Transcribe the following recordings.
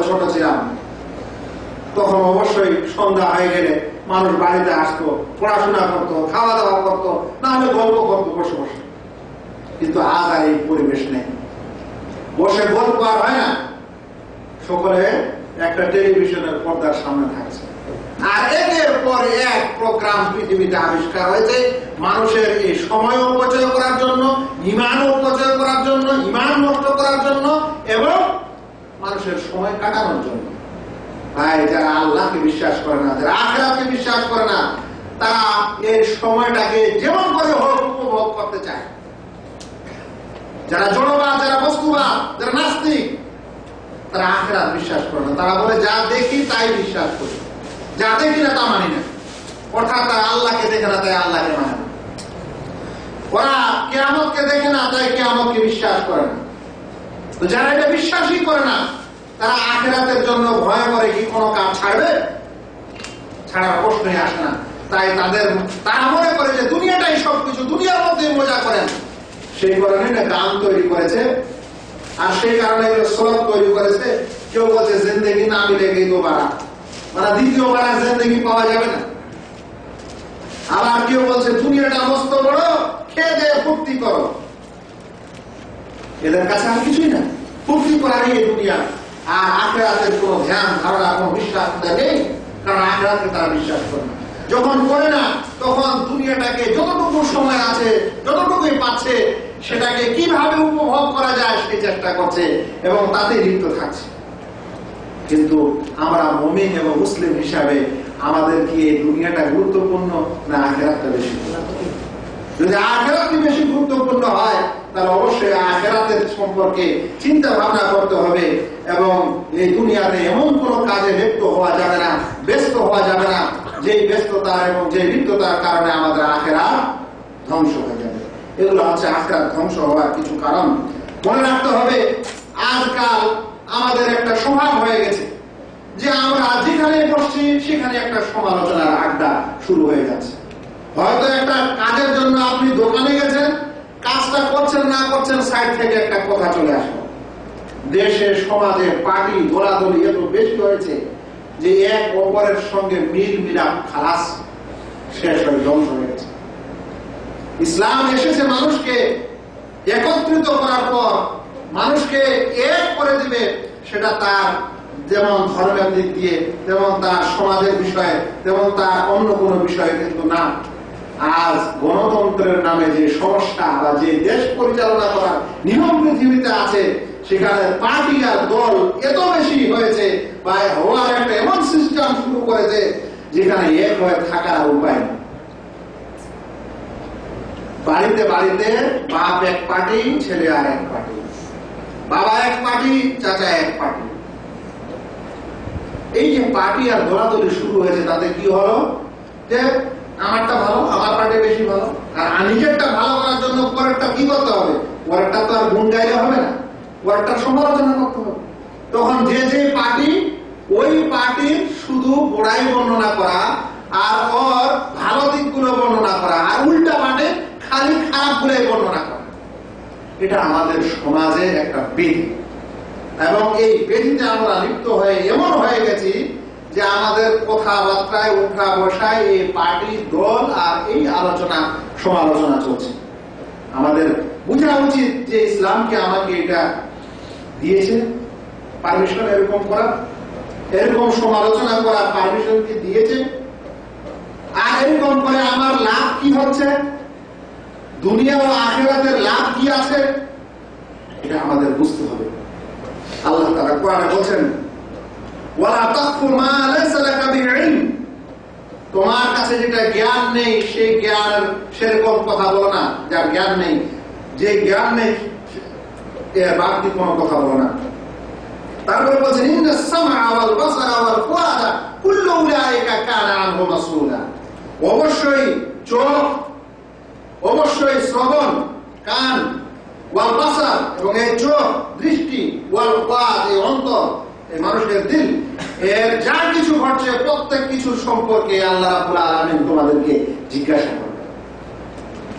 ছোট ছিলাম তখন অবশ্যই সন্ধ্যা হয়ে গেলে মানুষ বাড়িতে আসতো, পড়াশোনা করতো, খাওয়া দাওয়া করতো, না হলে গল্প করতো বসে বসে। কিন্তু আজ আর এই পরিবেশ নেই, বসে গল্প আর হয় না, সকলে একটা টেলিভিশনের পর্দার সামনে থাকছে। আর একের পর এক প্রোগ্রাম পৃথিবীতে আবিষ্কার হয়েছে মানুষের এই সময় অপচয় করার জন্য, ইমান অপচয় করার জন্য, ইমান নষ্ট করার জন্য এবং মানুষের সময় কাটানোর জন্য। ভাই, যারা আল্লাহকে বিশ্বাস করে না, যারা আখিরাতকে বিশ্বাস করে না, তারা এই সময়টাকে যেমন করে হোক উপভোগ করতে চায়। যারা জড়বাদ, যারা বস্তুবাদ, যারা নাস্তিক, তারা আখিরাত বিশ্বাস করে না। তারা বলে যা দেখি তাই বিশ্বাস করি, যা দেখি না তা মানি না। অর্থাৎ তারা আল্লাহকে দেখে না তাই আল্লাহকে মানে না, ওরা কিয়ামতকে দেখে না তাই কিয়ামতকে বিশ্বাস করে না। তো যারা এটা বিশ্বাসই করে না, তারা আখিরাতের জন্য ভয় করে কি কোনো কাজ ছাড়বে? ছাড়ার প্রশ্নই আসে না। তাই তারা মনে করে যে দুনিয়াটাই সবকিছু, দুনিয়ার মধ্যে মজা করেন। সেই কারণে গান তৈরি করেছে, আর সেই কারণে সড়ক তৈরি করেছে। কেউ বলছে জিন্দেগি না মিলেগি দোবারা, মানে দ্বিতীয়বার আর জিন্দেগি পাওয়া যাবে না। আবার কেউ বলছে দুনিয়াটা মস্ত বড়, খেয়ে দিয়ে ফুর্তি করো। এদের কাছে আর কিছুই না, ফুর্তি করারই এই দুনিয়া। আর আখিরাতের কোনো ধ্যান ধারণা, কোনো বিশ্বাস নেই, কারণ আখিরাতকে তারা বিশ্বাস করে না। যখন করে না, তখন দুনিয়াটাকে যতটুকু সময় আছে, যতটুকুই পাচ্ছে, সেটাকে কিভাবে উপভোগ করা যায় সেই চেষ্টা করছে এবং তাতে লিপ্ত থাকছে। কিন্তু আমরা মুমিন এবং মুসলিম হিসাবে আমাদের কি এই দুনিয়াটা গুরুত্বপূর্ণ না আখিরাতটা বেশি? যদি আখিরাতই বেশি গুরুত্বপূর্ণ হয়, তাহলে অবশ্যই আখিরাতের সম্পর্কে চিন্তা ভাবনা করতে হবে এবং এই দুনিয়াতে এমন কোন কাজে লিপ্ত হওয়া যাবে না, ব্যস্ত হওয়া যাবে না, যেই ব্যস্ততা এবং যে লিপ্ততার কারণে আমাদের আখিরাত ধ্বংস হয়ে যাবে। এগুলো হচ্ছে আখিরাত ধ্বংস হওয়ার কিছু কারণ। মনে রাখতে হবে, আজকাল আমাদের একটা স্বভাব হয়ে গেছে যে আমরা যেখানে বসছি সেখানে একটা সমালোচনার আড্ডা শুরু হয়ে যাচ্ছে। হয়তো একটা কাজের জন্য আপনি দোকানে গেছেন, কাজটা করছেন না করছেন, সাইড থেকে একটা কথা চলে আসলো। দেশে সমাজে পার্টি দোলাদলি এত বেশি হয়েছে যে এক অপরের সঙ্গে মিল মিলাপ খালাস শেষ হয়ে ধ্বংস হয়ে গেছে। ইসলাম এসেছে মানুষকে একত্রিত করার পর, মানুষকে এক করে দিবে, সেটা তার যেমন ধর্মের দিক দিয়ে, তেমন তার সমাজের বিষয়ে, তেমন তার অন্য কোনো বিষয়ে কিন্তু না। আজ গণতন্ত্রের নামে যে সমস্যা বা যে দেশ পরিচালনা করার নিয়ম পৃথিবীতে আছে, সেখানে পার্টি আর দল এত বেশি হয়েছে বা হওয়ার একটা এমন সিস্টেম শুরু করেছে যেখানে এক হয়ে থাকার উপায় নেই। বাড়িতে বাড়িতে বাপ এক পার্টি, ছেলে আর এক পার্টি, বাবা এক পার্টি, চাচা এক পার্টি। এই যে পার্টি আর দলাদলি শুরু হয়েছে, তাতে কি হলো যে আমারটা ভালো, আমার পার্টি বেশি ভালো, আর নিজেরটা ভালো করার জন্য পরেরটা কি করতে হবে? পরেরটা তো আর গুণ গাইলে হবে না, পরেরটা সমালোচনা করতে হবে। তখন যে যে পার্টি, ওই পার্টির শুধু বড়াই বর্ণনা করা আর ওর ভালো দিকগুলো বর্ণনা করা, আর উল্টা পার্টি খালি খারাপ গুলোই বর্ণনা করা। এটা আমাদের সমাজের একটা বিধি এবং এই বিধিতে আমরা লিপ্ত হয়ে এমন হয়ে গেছি যে আমাদের কথাবার্তায় উঠা বসায় এই পার্টি দল আর এই আলোচনা সমালোচনা চলছে। আমাদের বোঝা উচিত যে ইসলামকে আমাকে এটা দিয়েছে পারমিশন, এরকম করা, এরকম সমালোচনা করার পারমিশন কি দিয়েছে? আর এরকম করে আমার লাভ কি হচ্ছে, দুনিয়া ও আখিরাতের লাভ কি আছে, এটা আমাদের বুঝতে হবে। আল্লাহ তাআলা কোরআনে বলেন, ওয়ালা তাকফু মা লাইসা লাকা বিইলম, তোমার কাছে যেটা জ্ঞান নেই সেই জ্ঞানের সেরকম কথা বলো না। যার জ্ঞান নেই, যে জ্ঞান নেই, এর বাড়তি কোনো কথা বলো না। তারপরে বলছেন, ইন্নাস সামআ ওয়াল বাসারা ওয়াল ফুআদা কুল্লু উলাইকা কানা আনহু মাসউলা, অবশ্যই চোখ, অবশ্যই শ্রবণ, কান, ওয়াল বাসার এবং এই চোখ, দৃষ্টি, ওয়াল ফুআদ এই অন্তর, এই মানুষের দিল, এর যা কিছু ঘটছে প্রত্যেক কিছু সম্পর্কে আল্লাহ রাব্বুল আলামিন তোমাদেরকে জিজ্ঞাসা করবেন।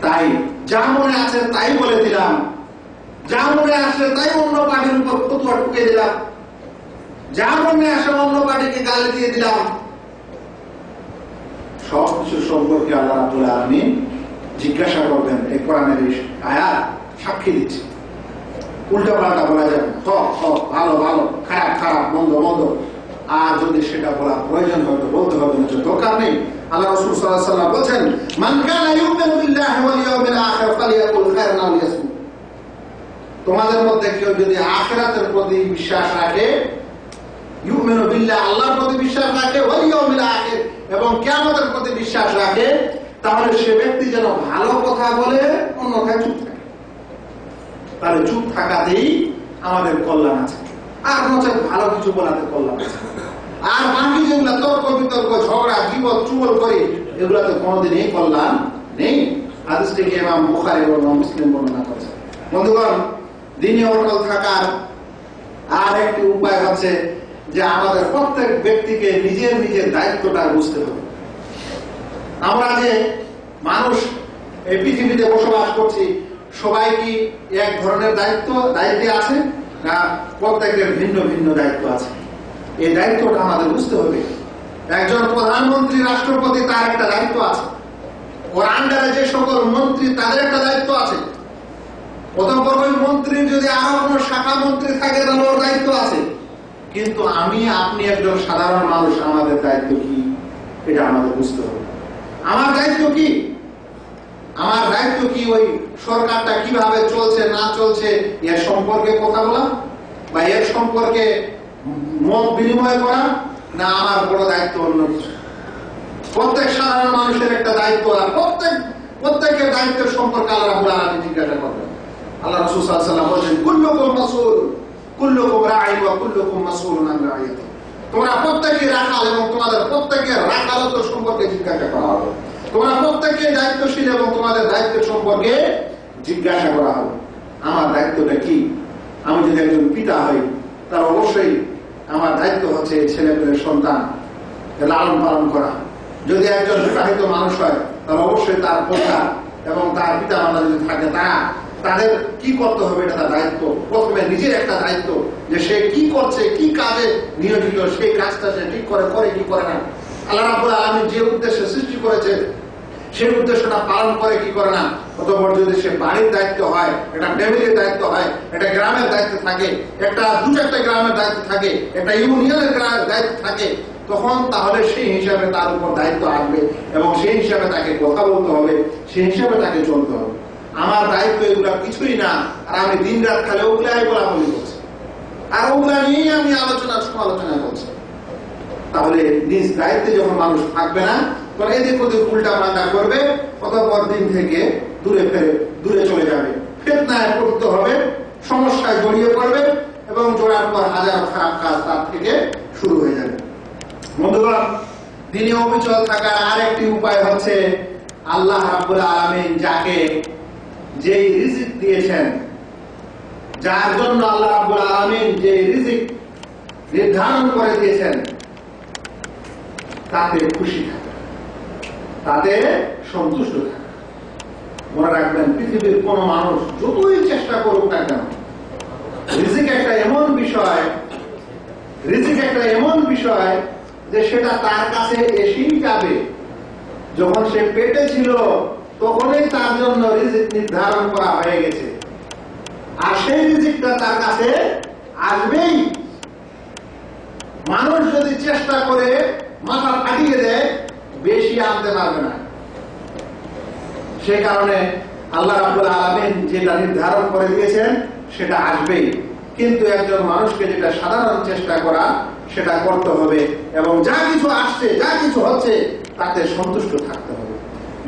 তাই যা মনে আছে তাই বলে দিলাম, যা মনে আসে তাই অন্য পার্টির উপর ফতোয়া ঠুকে দিলাম, যার মনে আসে অন্য পার্টিকে গালি দিয়ে দিলাম, সবকিছু সম্পর্কে আল্লাহ রাব্বুল আলামিন জিজ্ঞাসা করবেন। এই কোরআনের আয়াত সাক্ষী দিচ্ছে। উল্টা পাল্টা বলা যাবে, ভালো ভালো, খারাপ খারাপ, মন্দ মন্দ। আর যদি সেটা বলা প্রয়োজন হবে বলতে হবে, না দরকার নেই। আল্লাহ রাসূল সাল্লাল্লাহু আলাইহি ওয়াসাল্লাম বলেন, মান কানা ইউমিনু বিল্লাহি ওয়াল ইয়াউমিল আখির ফালিয়াকুল খায়রান আও লিয়াসমুত। তোমাদের মধ্যে কেউ যদি আখিরাতের প্রতি বিশ্বাস রাখে, ইউমিনু বিল্লাহি, আল্লাহর প্রতি বিশ্বাস রাখে, ওয়াল ইয়াউমিল আখির, এবং কিয়ামতের প্রতি বিশ্বাস রাখে, তাহলে সে ব্যক্তি যেন ভালো কথা বলে, অন্যথায় চুপ থাকে। তাহলে চুপ থাকাতেই আমাদের কল্যাণ আছে, আর নচেত ভালো কিছু বলাতে কল্যাণ আছে। আর বাকি যেগুলা তর্ক বিতর্ক, ঝগড়া, গীবত, চুগল করে, এগুলাতে কোনোদিনই কল্যাণ নেই। হাদিসটিকে ইমাম বুখারী এবং মুসলিম বর্ণনা করেছেন। বন্ধুগণ, দ্বীনে অটল থাকার আর একটি উপায় হচ্ছে যে আমাদের প্রত্যেক ব্যক্তিকে নিজের নিজের দায়িত্বটা বুঝতে হবে। আমরা যে মানুষ এই পৃথিবীতে বসবাস করছি, সবাই কি এক ধরনের দায়িত্বে আছে, না প্রত্যেকের ভিন্ন ভিন্ন দায়িত্ব আছে? এই দায়িত্বটা আমাদের বুঝতে হবে। একজন প্রধানমন্ত্রী, রাষ্ট্রপতি, তার একটা দায়িত্ব আছে। ওর আন্ডারে যে সকল মন্ত্রী, তাদের একটা দায়িত্ব আছে। অতঃপর ওই মন্ত্রীর যদি আরো কোনো শাখা মন্ত্রী থাকে, তাহলে ওর দায়িত্ব আছে। কিন্তু আমি আপনি একজন সাধারণ মানুষ, আমাদের দায়িত্ব কি, এটা আমাদের বুঝতে হবে। আমার দায়িত্ব কি? আমার দায়িত্ব কি ওই সরকারটা কিভাবে চলছে না চলছে এর সম্পর্কে কথা বলা, বা এর সম্পর্কে মত বিনিময় করা, না আমার বড় দায়িত্ব অন্য কিছু? প্রত্যেক সাধারণ মানুষের একটা দায়িত্ব, আর প্রত্যেকের দায়িত্বের সম্পর্কে আল্লাহ রাব্বুল আলামিন জিজ্ঞাসা করবেন। আল্লাহ রাসূল সাল্লাল্লাহু আলাইহি ওয়াসাল্লাম বলেন, কুল্লুকুম মাসউল, কুল্লুকুম রাঈন ওয়া কুল্লুকুম মাসউলুন আন রাঈয়াতি। তোমরা প্রত্যেকে রাখাল, এবং তোমাদের প্রত্যেকের রাখালত্ব সম্পর্কে জিজ্ঞাসা করা হবে। তোমরা প্রত্যেকে দায়িত্বশীল, এবং তোমাদের দায়িত্ব সম্পর্কে জিজ্ঞাসা করা হবে। আমার দায়িত্বটা কি? আমি যদি একজন পিতা হই, তার অবশ্যই আমার দায়িত্ব হচ্ছে ছেলেমেয়ের সন্তান লালন পালন করা। যদি একজন বিবাহিত মানুষ হয়, তাহলে অবশ্যই তার পরিবার এবং তার পিতা মাতা যদি থাকে, তাদের কি করতে হবে, এটা তার দায়িত্ব। প্রথমে নিজের একটা দায়িত্ব, যে সে কি করছে, কি কাজে নিয়োজিত, সেই কাজটা সে ঠিক করে কি করে না। আল্লাহ রাব্বুল আলামিন যে উদ্দেশ্যে সৃষ্টি করেছে, সেই উদ্দেশ্যটা পালন করে কি করে না। অতঃপর যদি সে বাড়ির দায়িত্ব হয়, একটা ফ্যামিলির দায়িত্ব হয়, একটা গ্রামের দায়িত্ব থাকে, একটা দু চারটা গ্রামের দায়িত্ব থাকে, একটা ইউনিয়নের দায়িত্ব থাকে, তখন তাহলে সেই হিসাবে তার উপর দায়িত্ব আসবে, এবং সেই হিসাবে তাকে কথা বলতে হবে, সেই হিসাবে তাকে চলতে হবে। আমার দায়িত্ব এগুলা কিছুই না, আর আমি দিন রাত খালি ওগুলাই বলাবলি করছি, আর ওগুলা নিয়েই আমি সমালোচনা করছি। তাহলে নিজ দায়িত্বে যখন মানুষ থাকবে না, তখন এদিক ওদিক উল্টা পাল্টা করবে, অতঃপর দিন থেকে দূরে চলে যাবে, ফিতনায় পতিত হবে, সমস্যায় জড়িয়ে পড়বে, এবং জড়ার পর হাজার খারাপ কাজ তার থেকে শুরু হয়ে যাবে। বন্ধুগণ, দ্বীনে অবিচল থাকার আরেকটি উপায় হচ্ছে আল্লাহ রাব্বুল আলামিন যাকে যেই রিজিক দিয়েছেন, যার জন্য আল্লাহ রাব্বুল আলামিন যে রিজিক নির্ধারণ করে দিয়েছেন, তাতে খুশি থাকা, তাতে সন্তুষ্ট থাকা। মনে রাখবেন, পৃথিবীর কোন মানুষ যতই চেষ্টা করুক না কেন, রিজিক একটা এমন বিষয় যে সেটা তার কাছে এসেই যাবে। যখন সে পেটে ছিল, তখনই তার জন্য রিজিক নির্ধারণ করা হয়ে গেছে, আর সেই রিজিকটা তার কাছে আসবেই। মানুষ যদি চেষ্টা করে মাথা ফাটিয়ে দেয়, বেশি আনতে পারবে না। সেই কারণে আল্লাহ রাব্বুল আলামিন যেটা নির্ধারণ করে দিয়েছেন, সেটা আসবেই। কিন্তু একজন মানুষকে যেটা সাধারণ চেষ্টা করা, সেটা করতে হবে, এবং যা কিছু আসছে, যা কিছু হচ্ছে, তাতে সন্তুষ্ট থাকতে হবে।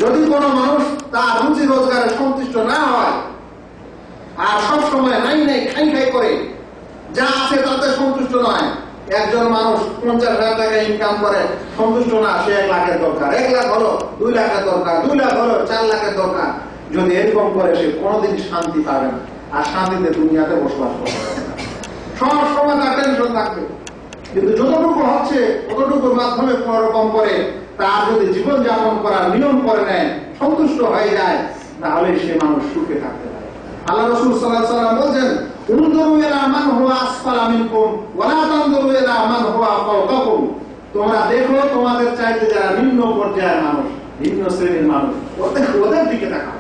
যদি কোনো মানুষ তার রুচি রোজগারে সন্তুষ্ট না হয়, আর সবসময় নাই খাই করে, যা আছে তাতে সন্তুষ্ট নয়, একজন মানুষ 50,000 টাকা ইনকাম করে, সন্তুষ্ট না, সে 1 লাখের দরকার, 1 লাখ হলো 2 লাখের দরকার, 2 লাখ হলো 4 লাখের দরকার। যদি এরকম করে, সে কোনোদিন শান্তি পাবে না, আর শান্তিতে দুনিয়াতে বসবাস করবে না। সব সময় তার টেনশন থাকবে। কিন্তু যতটুকু হচ্ছে, ততটুকুর মাধ্যমে কোন রকম করে তার যদি জীবনযাপন করার নিয়ম করে নেয়, সন্তুষ্ট হয়ে যায়, তাহলে সে মানুষ সুখে থাকতে পারে। আল্লাহ রাসূল সাল্লাল্লাহু আলাইহি ওয়াসাল্লাম বলেন, উনজুরু ইলা মান হুয়া আসফালা মিনকুম ওয়া লা তানজুরু ইলা মান হুয়া ফাওকাকুম, তোমরা দেখো তোমাদের চাইতে যারা নিম্ন পর্যায়ের মানুষ, নিম্ন শ্রেণীর মানুষ, ওদের দিকে তাকাও।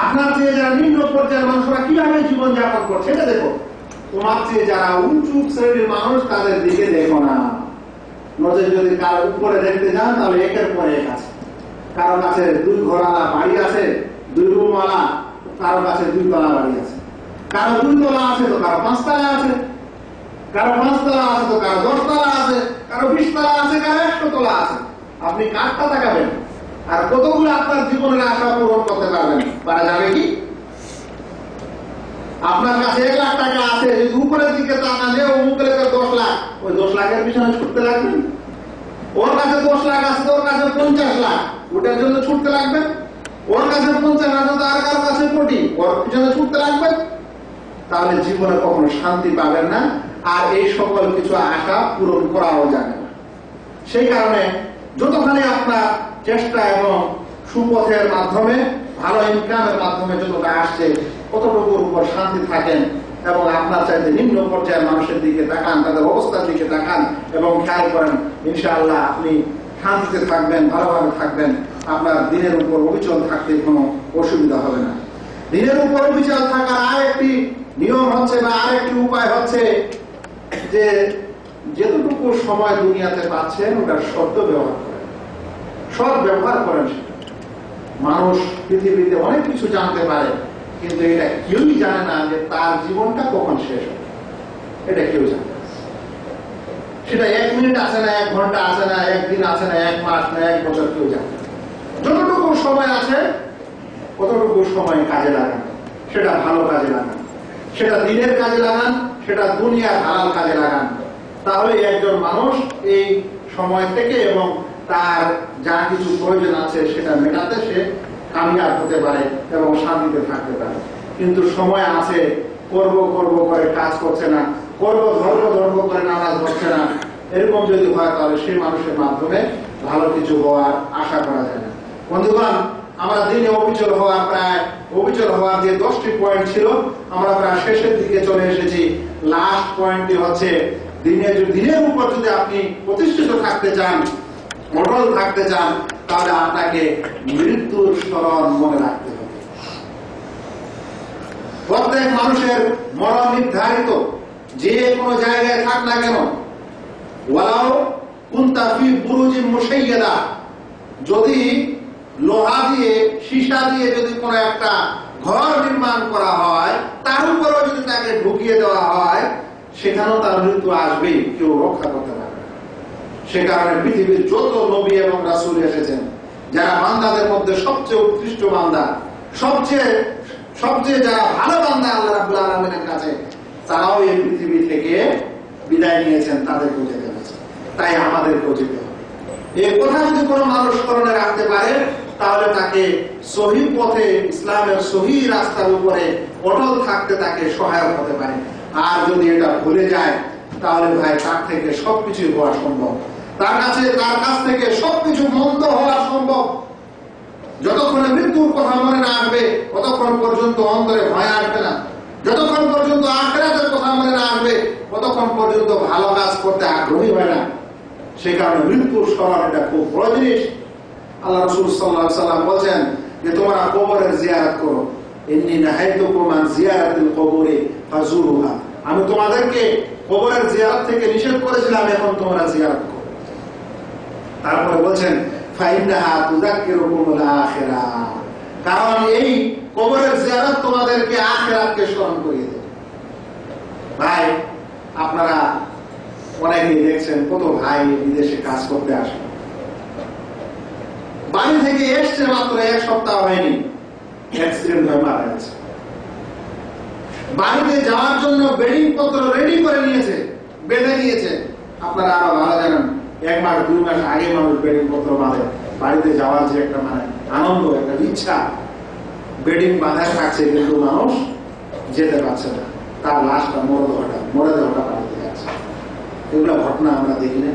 আপনার চেয়ে যারা নিম্ন পর্যায়ের মানুষরা কিভাবে জীবন যাপন করছে এটা দেখো। তোমার চেয়ে যারা উঁচু শ্রেণীর মানুষ তাদের দিকে দেখো না। নজর যদি কারো উপরে দেখতে যান তাহলে একের পর এক আছে। কারো কাছে 2 ঘরওয়ালা বাড়ি আছে, 2 রুমওয়ালা, কারো কাছে 2 তলা বাড়ি আছে, কারো 2 তলা আছে তো কারো 5 তলা আছে, কারো 5 তলা আছে তো কারো 10 তলা আছে, কারো 20 তলা আছে, কারো 100 তলা আছে। আপনি কারটা তাকাবেন আর কতগুলো আপনার জীবনের আশা পূরণ করতে পারবেন, পারা যাবে কি? আপনার কাছে 1 লাখ টাকা আছে, যদি উপরের দিকে তাকান যে অমুকের 10 লাখ, ওই 10 লাখের পিছনে ছুটতে লাগবেন। ওর কাছে 10 লাখ আছে তো ওর কাছে 50 লাখ, ওটার জন্য ছুটতে লাগবেন। ওর কাছে 50 আছে তো আর কারো কাছে কোটি, ওর পিছনে ছুটতে লাগবেন। তাহলে জীবনে কখনো শান্তি পাবেন না, আর এই সকল কিছু আশা পূরণ করাও যাবে না। সেই কারণে যতখানি আপনার চেষ্টা এবং সুপথের মাধ্যমে, ভালো ইনকামের মাধ্যমে যতটা আসছে কতটুকুর উপর শান্তি থাকেন এবং আপনার চাইতে নিম্ন পর্যায়ের মানুষের দিকে তাকান, তাদের অবস্থার দিকে তাকান এবং খেয়াল করেন, ইনশাআল্লাহ আপনি শান্তিতে থাকবেন, ভালোভাবে থাকবেন। আপনার দিনের উপর অবিচল থাকতে কোনো অসুবিধা হবে না। দিনের উপর অবিচল থাকার আরেকটি নিয়ম হচ্ছে বা আরেকটি উপায় হচ্ছে যে যেটুকু সময় দুনিয়াতে পাচ্ছেন ওটার সদ্য ব্যবহার করেন, সৎ ব্যবহার করেন। মানুষ পৃথিবীতে অনেক কিছু জানতে পারে, কিন্তু এটা কেউই জানে না যে তার জীবনটা কখন শেষ হবে। এটা কেউ জানে না। সেটা 1 মিনিট আছে না, 1 ঘন্টা আছে না, 1 দিন আছে না, 1 মাস না, 1 বছর, কেউ জানে না। যতটুকু সময় আছে কতটুকু সময় কাজে লাগান, সেটা ভালো কাজে লাগান, সেটা দিনের কাজে লাগান, সেটা দুনিয়ার হালাল কাজে লাগান। তাহলে একজন মানুষ এই সময় থেকে এবং তার যা কিছু প্রয়োজন আছে সেটা মেটাতে সে কামিয়াব হতে পারে এবং শান্তিতে থাকতে পারে। কিন্তু সময় আছে, করব করব করে কাজ করছে না, করব ধর্ম করে নামাজ পড়ছে না, এরকম যদি হয় তাহলে সেই মানুষের মাধ্যমে ভালো কিছু হওয়ার আশা করা যায় না। বন্ধুগণ, আমরা দিনে অবিচল হওয়ার যে 10টি পয়েন্ট ছিল, আমরা প্রায় শেষের দিকে চলে এসেছি। লাস্ট পয়েন্টটি হচ্ছে দিনের উপর যদি আপনি প্রতিষ্ঠিত থাকতে চান, অটল থাকতে চান, তাহলে আপনাকে মৃত্যুর স্মরণ মনে রাখতে হবে। প্রত্যেক মানুষের মরণ নির্ধারিত, যে কোনো জায়গায় থাক না কেন। ওয়ালাউ কুনতা ফি বুরুজিন মুশাইয়াদা, যদি লোহা দিয়ে, সীসা দিয়ে যদি কোনো একটা ঘর নির্মাণ করা হয়, তার উপরেও যদি তাকে ঢুকিয়ে দেওয়া হয়, সেখানেও তার মৃত্যু আসবেই, কেউ রক্ষা করতে পারবে না। সে কারণে পৃথিবীর যত নবী এবং রাসূল এসেছেন, যারা বান্দাদের মধ্যে সবচেয়ে উৎকৃষ্ট বান্দা, সবচেয়ে যারা ভালো বান্দা আল্লাহ রাব্বুল আলামিনের কাছে, তারাও এই পৃথিবী থেকে বিদায় নিয়েছেন, তাদেরকেও যেতে হয়েছে। তাই আমাদেরকেও যেতে হবে। এই কথা যদি কোনো মানুষ স্মরণে রাখতে পারে, তাহলে তাকে সহিহ পথে, ইসলামের সহিহ রাস্তার উপরে অটল থাকতে তাকে সহায়ক হতে পারে। আর যদি এটা ভুলে যায়, তাহলে ভাই তার থেকে সবকিছু হওয়া সম্ভব, তার কাছ থেকে সবকিছু মন্দ হওয়া সম্ভব। যতক্ষণ মৃত্যুর কথা মনে না আসবে ততক্ষণ পর্যন্ত অন্তরে ভয় আসবে না। যতক্ষণ পর্যন্ত আখিরাতের কথা মনে না আসবে ততক্ষণ পর্যন্ত ভালো কাজ করতে আগ্রহী হয় না। সেই কারণে মৃত্যুর স্মরণ এটা খুব বড় জিনিস। আল্লাহ রাসূল সাল্লাল্লাহু আলাইহি ওয়াসাল্লাম বলেন যে তোমরা কবরের জিয়ারত করো। ইন্নী নাহাইতুকুম আন জিয়ারাতিল কবরি ফাজুরুহা, আমি তোমাদেরকে কবরের জিয়ারত থেকে নিষেধ করেছিলাম, এখন তোমরা জিয়ারত করো। তারপরে বলেন ফাইন্নাহা তুযাক্কিরুকুমুল আখিরাহ, কারণ এই কবরের জিয়ারত তোমাদেরকে আখিরাতকে স্মরণ করিয়ে দেবে। ভাই, আপনারা অনেকেই দেখছেন কত ভাই বিদেশে কাজ করতে আসে, বাড়ি থেকে এসছে মাত্র 1 সপ্তাহ হয়নি, অ্যাক্সিডেন্ট হয়ে মারা গেছে। বাড়িতে যাওয়ার জন্য বেডিং পত্র রেডি করে নিয়েছে, বেঁধে নিয়েছে। আপনারা আরো ভালো জানেন, 1 মাস 2 মাস আগে মানুষ বেডিং পত্র বাঁধে। বাড়িতে যাওয়ার যে একটা আনন্দ, একটা ইচ্ছা, বেডিং বাঁধা থাকছে, কিন্তু মানুষ যেতে পারছে না, তার লাশটা মরে দেওয়াটা বাড়িতে যাচ্ছে। এগুলো ঘটনা আমরা দেখি না।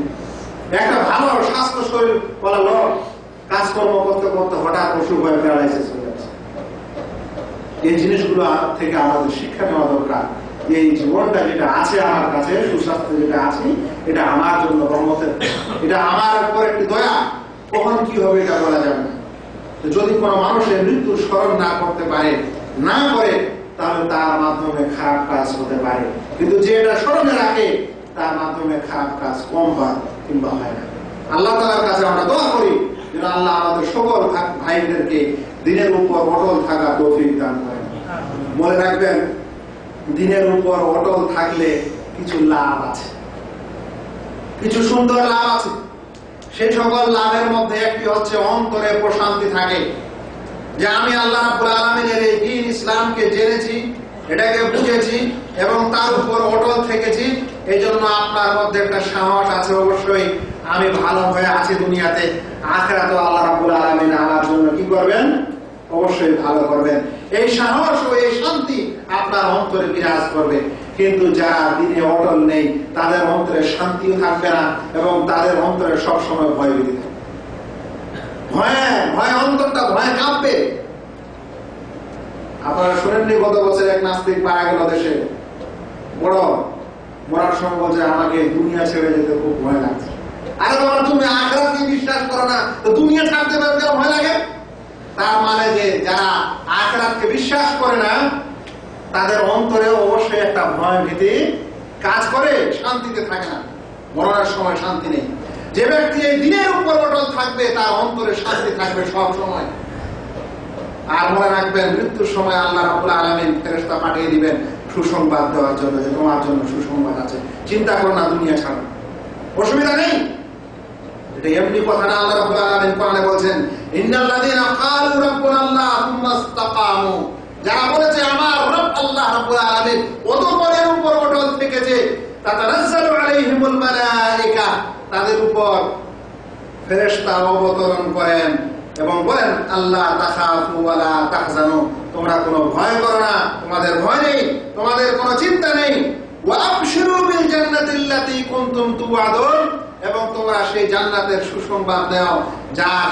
একটা ভালো স্বাস্থ্য শরীর বলা লোক কাজকর্ম করতে করতে হঠাৎ অসুখ হয়ে প্যারালাইসিস হয়ে যাচ্ছে। এই জিনিসগুলো থেকে আমাদের শিক্ষা নেওয়া দরকার। এই জীবনটা যেটা আছে আমার কাছে, সুস্বাস্থ্য যেটা আছে, এটা আমার জন্য রহমতের, এটা আমার উপর একটি দয়া। কখন কি হবে এটা বলা যাবে না। যদি কোনো মানুষের মৃত্যুর স্মরণ না করতে পারে, না করে, তাহলে তার মাধ্যমে খারাপ কাজ হতে পারে, কিন্তু যে এটা স্মরণে রাখে তার মাধ্যমে খারাপ কাজ কম হয় কিংবা হয় না। আল্লাহ তাআলার কাছে আমরা দোয়া করি যেন আল্লাহ আমাদের সকল ভাইদেরকে দিনের উপর অটল থাকা তৌফিক দান করেন। মনে রাখবেন, দিনের উপর অটল থাকলে কিছু লাভ আছে, কিছু সুন্দর লাভ আছে। সেই সকল লাভের মধ্যে একটি হচ্ছে অন্তরে প্রশান্তি থাকে, যে আমি আল্লাহ রাব্বুল আলামিনের এই দ্বীন ইসলামকে জেনেছি, এটাকে বুঝেছি এবং তার উপর অটল থেকেছি। এই জন্য আপনার মধ্যে একটা সাহস আছে, অবশ্যই আমি ভালো হয়ে আছি দুনিয়াতে, আখিরাতে আল্লাহ রাব্বুল আলামিন আমার জন্য কি করবেন, অবশ্যই ভালো করবেন। এই সাহস ও এই শান্তি আপনার অন্তরে বিরাজ করবে। কিন্তু যারা দিনে অটল নেই, তাদের অন্তরে শান্তিও থাকবে না এবং তাদের অন্তরে সবসময় ভয় ভীতি থাকবে। ভয় অন্তরটা ভয় কাঁপবে। আপনারা শুনেননি, গত বছর এক নাস্তিক মারা গেল দেশে, বড় মরার সময় বলছে আমাকে দুনিয়া ছেড়ে যেতে খুব ভয় লাগছে। আরে বাবা, তুমি আখিরাতকে বিশ্বাস করো না, তো দুনিয়া ছাড়তে পারবে ভয় লাগে? তার মানে যে যারা আখিরাতকে বিশ্বাস করে না, তাদের অন্তরে অবশ্যই একটা ভয় ভীতি কাজ করে, শান্তিতে থাকে না, মরণের সময় শান্তি নেই। যে ব্যক্তি এই দিনের উপর অটল থাকবে তার অন্তরে শান্তি থাকবে সব সময়। আর মনে রাখবেন, মৃত্যুর সময় আল্লাহ রাব্বুল আলামিন ফেরেশতা পাঠিয়ে দিবেন সুসংবাদ দেওয়ার জন্য, যে তোমার জন্য সুসংবাদ আছে, চিন্তা করো না, দুনিয়া ছাড়ো, অসুবিধা নেই। এটা এমনি কথা না। আল্লাহ রাব্বুল আলামিন কোরআনে বলছেন, ইন্নাল্লাযীনা ক্বালু রাব্বুনাল্লাহ সুম্মা ইসতাকামু, যারা বলেছে আমার রব আল্লাহ রাব্বুল আলামিন, অতঃপরের উপর অটল থেকেছে, তাতানাজ্জালু আলাইহিমুল মালায়েকা, তাদের উপর ফেরেশতা অবতরণ করেন এবং বলেন, আল্লাহ তাখাফু ওয়ালা তাহজানু, তোমরা কোনো ভয় করো না, তোমাদের ভয় নেই, তোমাদের কোনো চিন্তা নেই। ওয়া আবশিরু বিল জান্নাতিল্লাতী কুনতুম তুআদুন, এবং তোমরা সেই জান্নাতের সুসংবাদ দাও যার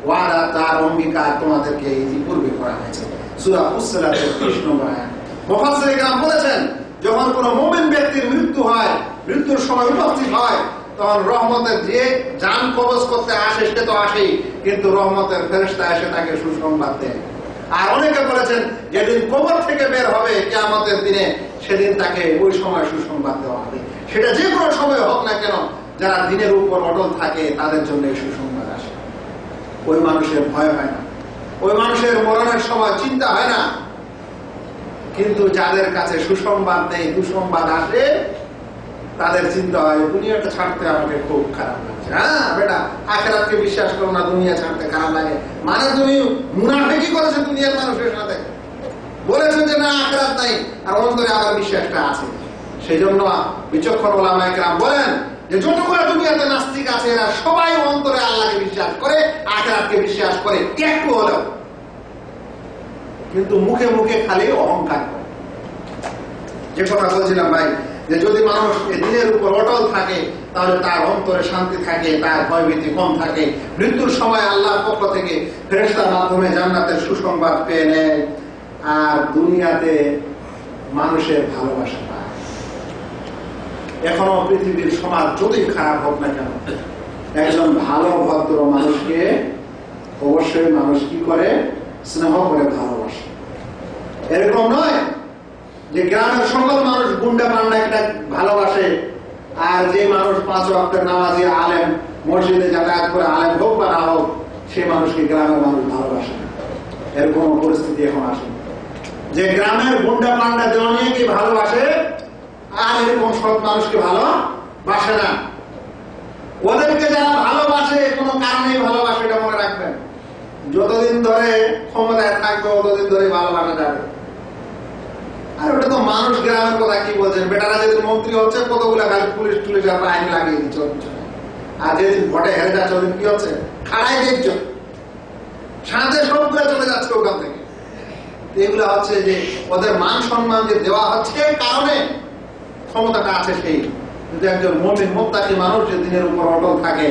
ওয়াদা, তার অঙ্গীকার তোমাদেরকে ইতিপূর্বে করা হয়েছে। সূরা ফুসসিলাতের 30 নম্বর আয়াত। মুফাসসির کرام বলেছেন, যখন কোনো মুমিন ব্যক্তির মৃত্যু হয়, মৃত্যুর সময় উপস্থিত হয়, তখন রহমতের যে জান কবজ করতে আসে সে তো আসেই, কিন্তু রহমতের ফেরেশতা এসে তাকে সুসংবাদ দেয়। আর অনেকে বলেছেন, যেদিন কবর থেকে বের হবে কিয়ামতের দিনে, সেদিন তাকে ওই সময় সুসংবাদ দেওয়া হবে। সেটা যে কোনো সময় হোক না কেন, যারা দিনের উপর অটল থাকে তাদের জন্য এই সুসংবাদ আসে। ওই মানুষের ভয় হয় না, ওই মানুষের মরণের সময় চিন্তা হয় না। কিন্তু যাদের কাছে সুসংবাদ নেই, দুঃসংবাদ আসে, তাদের চিন্তা হয় দুনিয়াটা ছাড়তে আমাকে খুব খারাপ লাগছে। হ্যাঁ বেটা, আখিরাতকে বিশ্বাস করো না, দুনিয়া ছাড়তে খারাপ লাগে মানে তুমি মুনাফিকি করেছো দুনিয়ার মানুষের সাথে, বলেছো যে না আখিরাত নাই, আর অন্তরে আবার বিশ্বাসটা আছে। সেই জন্য বিচক্ষণ ওলামায়ে কেরাম বলেন যে যতগুলো দুনিয়াতে নাস্তিক আছে, এরা সবাই অন্তরে আল্লাহকে বিশ্বাস করে, আখিরাতকে বিশ্বাস করে একটু হলেও, কিন্তু মুখে মুখে খালি অহংকার করে। যে কথা বলছিলাম ভাই, যে যদি মানুষ এই দিনের উপর অটল থাকে, তাহলে তার অন্তরে শান্তি থাকে, তার ভয়ভীতি কম থাকে। মৃত্যুর সময় আল্লাহর পক্ষ থেকে ফেরেশতার মাধ্যমে জান্নাতের সুসংবাদ পেয়ে নেয়, আর দুনিয়াতে মানুষের ভালোবাসা পায়। এখনো পৃথিবীর সমাজ যতই খারাপ হোক না কেন, একজন ভালো ভদ্র মানুষকে অবশ্যই মানুষ কি করে, স্নেহ করে ভালোবাসে। এরকম নয় যে গ্রামের সকল মানুষ গুন্ডা পান্ডাকে ভালোবাসে, আর যে মানুষ 5 ওয়াক্তের নামাজি আলেম, মসজিদে যাতায়াত করে আলেম হোক বা না হোক, সে মানুষকে গ্রামের মানুষ ভালোবাসে না। এরকম পরিস্থিতি এখন আসে যে গ্রামের গুন্ডা পান্ডা জনকে ভালোবাসে, আর এরকম সৎ মানুষকে ভালোবাসে না। ওদেরকে যারা ভালোবাসে কোনো কারণেই ভালোবাসে, এটা মনে রাখবেন। যতদিন ধরে ক্ষমতায় থাকবে ততদিন ধরে ভালোবাসা যাবে। আর ওটা তো মানুষ, গ্রামের কথা কি বলছেন, বেটারা যেদিন মন্ত্রী হচ্ছে কতগুলা খালি পুলিশ টুলিশ আইন লাগিয়ে দিচ্ছে, আর যেদিন ভোটে হেরে যাচ্ছে ওদিন কি হচ্ছে, খাড়াই দিচ্ছ, সাথে সবগুলো চলে যাচ্ছে ওখান থেকে। এগুলো হচ্ছে যে ওদের মান সম্মান যে দেওয়া হচ্ছে কারণে ক্ষমতাটা আছে সেই। কিন্তু একজন মুমিন মুত্তাকি মানুষ যে দিনের উপর অটল থাকে,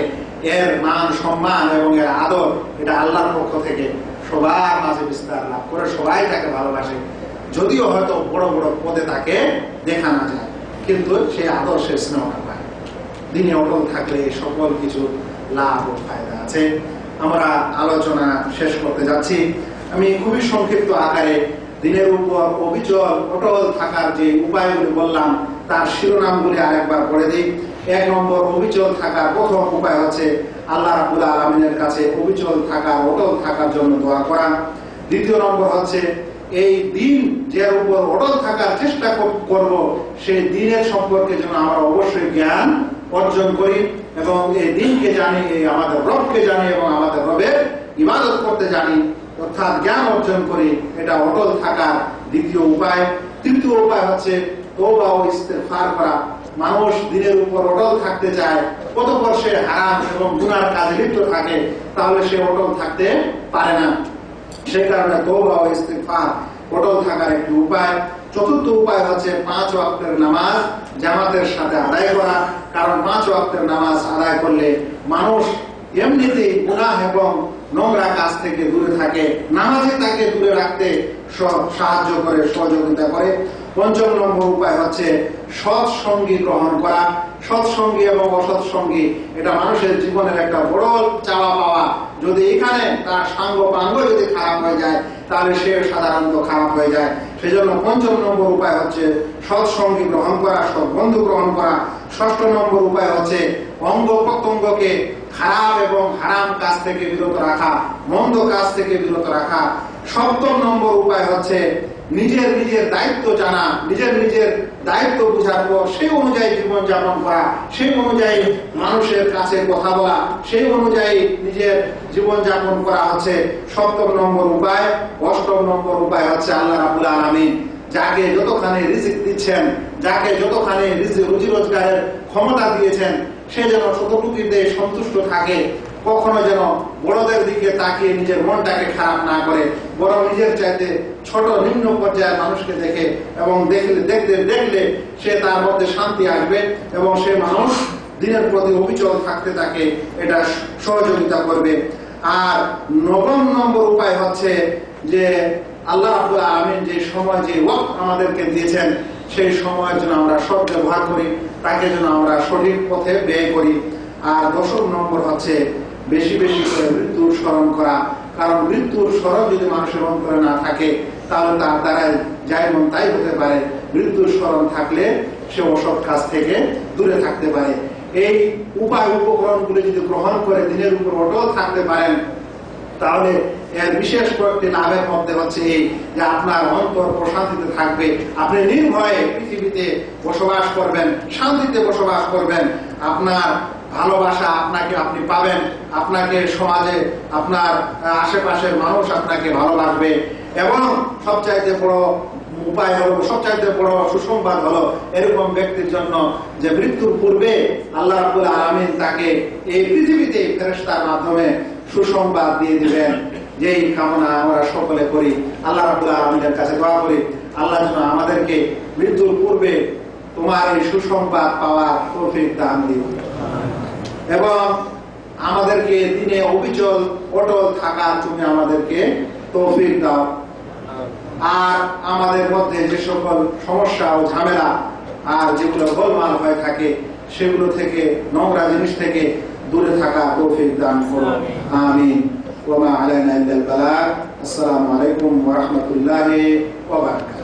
এর মান সম্মান এবং এর আদর এটা আল্লাহর পক্ষ থেকে সবার মাঝে বিস্তার লাভ করে, সবাই তাকে ভালোবাসে, যদিও হয়তো বড় বড় পদে তাকে দেখা না যায়, কিন্তু সে আদর্শের স্নেহটা পায়। দিনে অটল থাকলে সকল কিছু লাভ ও ফায়দা আছে। আমরা আলোচনা শেষ করতে যাচ্ছি। আমি খুবই সংক্ষিপ্ত আকারে দিনের উপর অবিচল অটল থাকার যে উপায়গুলি বললাম তার শিরোনামগুলি আরেকবার পড়ে দিই। 1 নম্বর, অবিচল থাকার প্রথম উপায় হচ্ছে আল্লাহ রাব্বুল আলামিনের কাছে অবিচল থাকার অটল থাকার জন্য দোয়া করা। 2 নম্বর হচ্ছে এই দিন যার উপর অটল থাকার চেষ্টা করব সেই দিনের সম্পর্কে যেন আমরা অবশ্যই জ্ঞান অর্জন করি এবং এই দিনকে জানি, আমাদের রবকে জানি এবং আমাদের রবের ইবাদত করতে জানি, অর্থাৎ জ্ঞান অর্জন করি। এটা অটল থাকার 2য় উপায়। 3য় উপায় হচ্ছে তওবা ও ইস্তেগফার করা। মানুষ দিনের উপর অটল থাকতে চায়, কতক্ষণ সে হারাম এবং গুনার কাজে লিপ্ত থাকে, তাহলে সে অটল থাকতে পারে না। সেই কারণে তওবা ও ইস্তেগফার অটল থাকার একটি উপায়। 4র্থ উপায় হচ্ছে 5 ওয়াক্তের নামাজ জামাতের সাথে আদায় করা। কারণ 5 ওয়াক্তের নামাজ আদায় করলে মানুষ এমনিতেই গুনাহ এবং নোংরা কাজ থেকে দূরে থাকে, নামাজে তাকে দূরে রাখতে সাহায্য করে, সহযোগিতা করে। 5ম নম্বর উপায় হচ্ছে সৎ সঙ্গী গ্রহণ করা। সৎসঙ্গী এবং অসৎ সঙ্গী এটা মানুষের জীবনের একটা বড় চাওয়া পাওয়া। যদি এখানে তার সাঙ্গ পাঙ্গ যদি খারাপ হয়ে যায় তাহলে সে সাধারণত খারাপ হয়ে যায়। সেজন্য 5ম নম্বর উপায় হচ্ছে সৎসঙ্গী গ্রহণ করা, সৎ বন্ধু গ্রহণ করা। 6ষ্ঠ নম্বর উপায় হচ্ছে অঙ্গ প্রত্যঙ্গকে খারাপ এবং হারাম কাজ থেকে বিরত রাখা, মন্দ কাজ থেকে বিরত রাখা। 7ম নম্বর উপায় হচ্ছে নিজের দায়িত্ব জানা, নিজের দায়িত্ব বোঝার পর সেই অনুযায়ী জীবন যাপন করা, সেই অনুযায়ী মানুষের কাছে কথা বলা, সেই অনুযায়ী নিজের জীবন যাপন করা হচ্ছে 7ম নম্বর উপায়। 8ম নম্বর উপায় হচ্ছে আল্লাহ রাব্বুল আলামিন যাকে যতখানি রিজিক দিচ্ছেন, যাকে যতখানি রুজি রোজগারের ক্ষমতা দিয়েছেন, সে যেন ততটুকুতে সন্তুষ্ট থাকে। কখনো যেন বড়দের দিকে তাকিয়ে নিজের মনটাকে খারাপ না করে, বরং নিজের চাইতে ছোট নিম্ন পর্যায়ের মানুষকে দেখে এবং দেখলে সে তার মধ্যে শান্তি আসবে এবং সে মানুষ দিনের প্রতি অবিচল থাকতে তাকে এটা সহযোগিতা করবে। আর 9ম নম্বর উপায় হচ্ছে যে আল্লাহ রাব্বুল আলামিন যে সময়, যে ওয়াক্ত আমাদেরকে দিয়েছেন, সেই সময়ের জন্য আমরা সৎ ব্যবহার করি, তাকে যেন আমরা সঠিক পথে ব্যয় করি। আর 10ম নম্বর হচ্ছে বেশি বেশি করে মৃত্যুর স্মরণ করা। কারণ মৃত্যুর স্মরণ যদি মানুষের অন্তরে না থাকে তাহলে তার দ্বারাই যাই মন তাই হতে পারে। মৃত্যুর স্মরণ থাকলে সে অসৎ কাজ থেকে দূরে থাকতে পারে। এই উপায় উপকরণগুলি যদি গ্রহণ করে দিনের উপর অটল থাকতে পারেন তাহলে এর বিশেষ কয়েকটি লাভের মধ্যে হচ্ছে এই যে আপনার অন্তর প্রশান্তিতে থাকবে, আপনি নির্ভয়ে পৃথিবীতে বসবাস করবেন, শান্তিতে বসবাস করবেন। আপনার ভালোবাসা আপনি পাবেন, আপনাকে সমাজে আপনার আশেপাশের মানুষ আপনাকে ভালোবাসবে। এবং সবচাইতে বড় উপায় হলো, সবচাইতে বড় সুসংবাদ হলো এরকম ব্যক্তির জন্য যে মৃত্যুর পূর্বে আল্লাহ রাব্বুল আলামিন তাকে এই পৃথিবীতে ফেরেশতার মাধ্যমে সুসংবাদ দিয়ে দিবেন। যেই কামনা আমরা সকলে করি, আল্লাহ রাব্বুল আলামিনের কাছে দোয়া করি, আল্লাহ যেন আমাদেরকে মৃত্যুর পূর্বে তোমার এই সুসংবাদ পাওয়ার তৌফিক দান দিন এবং আমাদেরকে দিনে অবিচল অটল থাকার তুমি আমাদেরকে তৌফিক দাও। আর আমাদের মধ্যে যে সকল সমস্যা ও ঝামেলা আর যেগুলো গোলমাল হয়ে থাকে সেগুলো থেকে, নোংরা জিনিস থেকে দূরে থাকা তৌফিক দান করো। আমিন। ওয়া মা আলাইনা ইল্লাল বালাগ। আসসালামু আলাইকুম ওয়া রাহমাতুল্লাহি ওয়া বারাকাতুহু।